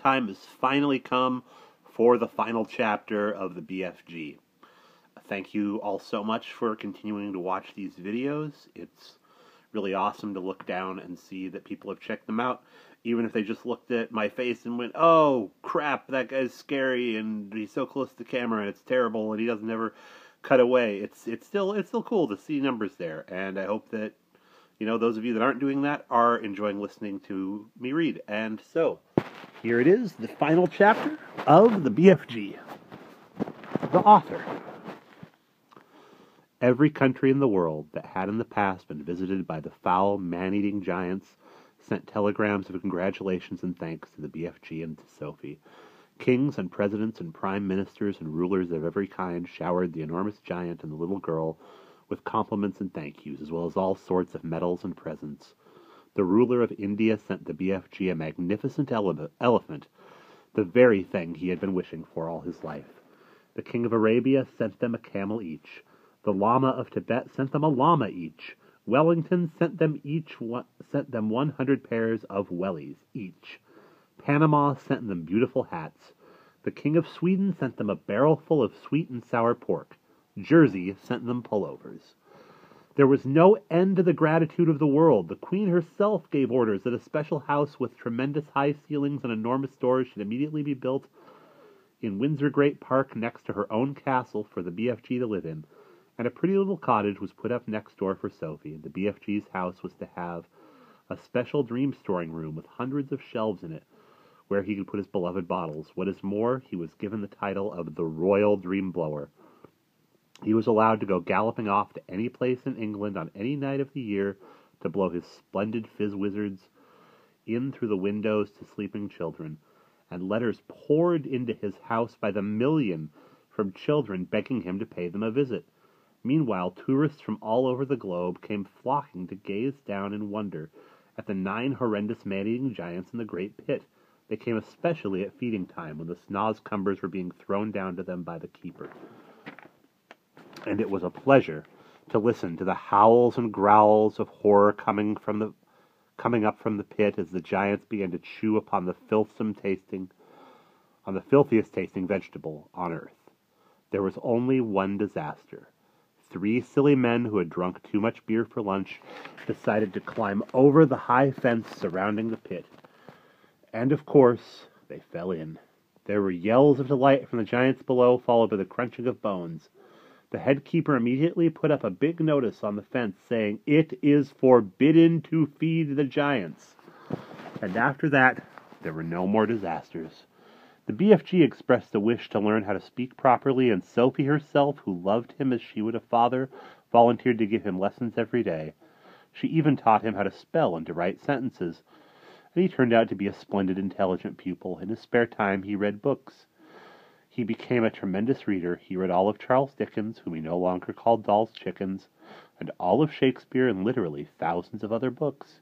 time has finally come for the final chapter of the BFG. Thank you all so much for continuing to watch these videos. It's really awesome to look down and see that people have checked them out, even if they just looked at my face and went, "Oh, crap, that guy's scary, and he's so close to the camera, and it's terrible, and he doesn't ever cut away." It's still cool to see numbers there, and I hope that, you know, those of you that aren't doing that are enjoying listening to me read. And so, here it is, the final chapter of the BFG. The author. Every country in the world that had in the past been visited by the foul, man-eating giants sent telegrams of congratulations and thanks to the BFG and to Sophie. Kings and presidents and prime ministers and rulers of every kind showered the enormous giant and the little girl with compliments and thank yous, as well as all sorts of medals and presents. The ruler of India sent the BFG a magnificent elephant, the very thing he had been wishing for all his life. The king of Arabia sent them a camel each. The Lama of Tibet sent them a llama each. Wellington sent them 100 pairs of wellies each. Panama sent them beautiful hats. The king of Sweden sent them a barrel full of sweet and sour pork. Jersey sent them pullovers. There was no end to the gratitude of the world. The queen herself gave orders that a special house with tremendous high ceilings and enormous doors should immediately be built in Windsor Great Park next to her own castle for the BFG to live in. And a pretty little cottage was put up next door for Sophie. The BFG's house was to have a special dream storing room with hundreds of shelves in it where he could put his beloved bottles. What is more, he was given the title of the Royal Dream Blower. He was allowed to go galloping off to any place in England on any night of the year to blow his splendid fizz wizards in through the windows to sleeping children. And letters poured into his house by the million from children begging him to pay them a visit. Meanwhile, tourists from all over the globe came flocking to gaze down in wonder at the 9 horrendous man-eating giants in the great pit. They came especially at feeding time, when the snozcumbers were being thrown down to them by the keeper. And it was a pleasure to listen to the howls and growls of horror coming up from the pit as the giants began to chew upon the filthiest tasting vegetable on earth. There was only one disaster. 3 silly men who had drunk too much beer for lunch decided to climb over the high fence surrounding the pit. And, of course, they fell in. There were yells of delight from the giants below, followed by the crunching of bones. The head keeper immediately put up a big notice on the fence saying, "It is forbidden to feed the giants." And after that, there were no more disasters. The BFG expressed a wish to learn how to speak properly, and Sophie herself, who loved him as she would a father, volunteered to give him lessons every day. She even taught him how to spell and to write sentences. And he turned out to be a splendid, intelligent pupil. In his spare time, he read books. He became a tremendous reader. He read all of Charles Dickens, whom he no longer called Doll's Chickens, and all of Shakespeare, and literally thousands of other books.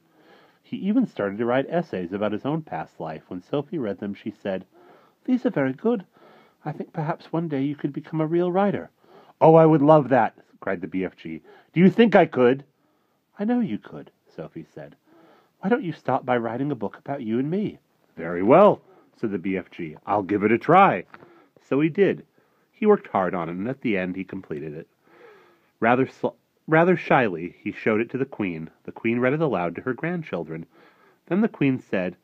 He even started to write essays about his own past life. When Sophie read them, she said, "These are very good. I think perhaps one day you could become a real writer." "Oh, I would love that," cried the BFG. "Do you think I could?" "I know you could," Sophie said. "Why don't you start by writing a book about you and me?" "Very well," said the BFG. "I'll give it a try." So he did. He worked hard on it, and at the end he completed it. Rather shyly, he showed it to the Queen. The Queen read it aloud to her grandchildren. Then the Queen said,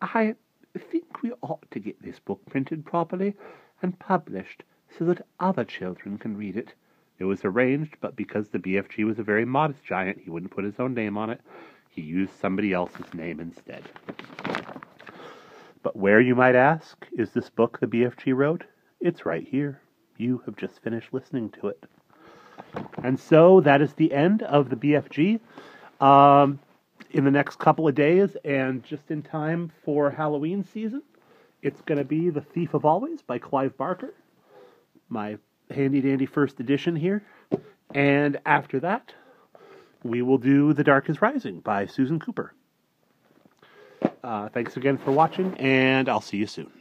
"I think we ought to get this book printed properly and published so that other children can read it." It was arranged, but because the BFG was a very modest giant, he wouldn't put his own name on it. He used somebody else's name instead. But where, you might ask, is this book the BFG wrote? It's right here. You have just finished listening to it. And so that is the end of the BFG. In the next couple of days, and just in time for Halloween season, it's going to be The Thief of Always by Clive Barker, my handy-dandy first edition here. And after that, we will do The Dark is Rising by Susan Cooper. Thanks again for watching, and I'll see you soon.